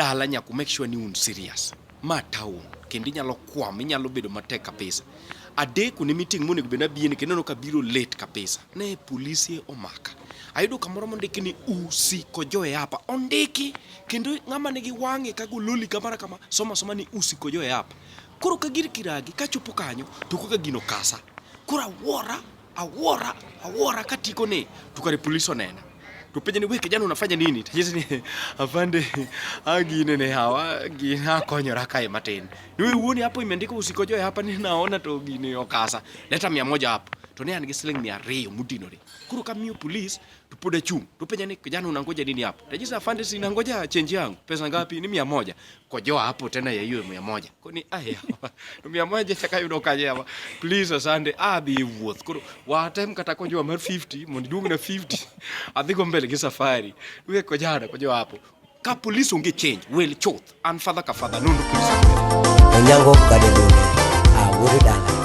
dala nyaku make sure ni un serious. Ma town kendi nyalo kwam inyalo bedo matek kabisa. Ade kuni meeting muni kubena bieni kendo ka biro late kabisa. Ne polisi omaka. Ayudo kamoro mondiki ni usiko joe hapa. Ondiki kendo ng'ama nigi wange ka gololi kamara kama soma ni usiko joe hapa. Koro ka gir kiragi ka chopo kanyo to koka gino kasa. Koro awora katiko ne tukare polisi onena. Tupenye ni wiki jana unafanya nini? Tajisi ni afande agine ne hawa gina konyora kae matin. Niwe uoni hapo imeandika usikojoe hapa ninaona to gine okasa. Leta 100 hapo. Tone anige sling 200 mudinore. Kuru kamio police tupude chung. Tupenye ni kijana unangoja nini hapo? Tajisi afande si nangoja change yangu. Pesa ngapi? Ni 100. Kojoa hapo tena ya hiyo 100. Koni aya. 100 chakayudokaje hapa. Please asante abi worth. Kuru watem katakonjoa 50 mondidungu na 50. Adhigo mbele gisafari. Uwe kojoa hapo. Ka police unge change well choth. And FADHA KAFADHA nundu police. Onyango kadedone. Wuri dala.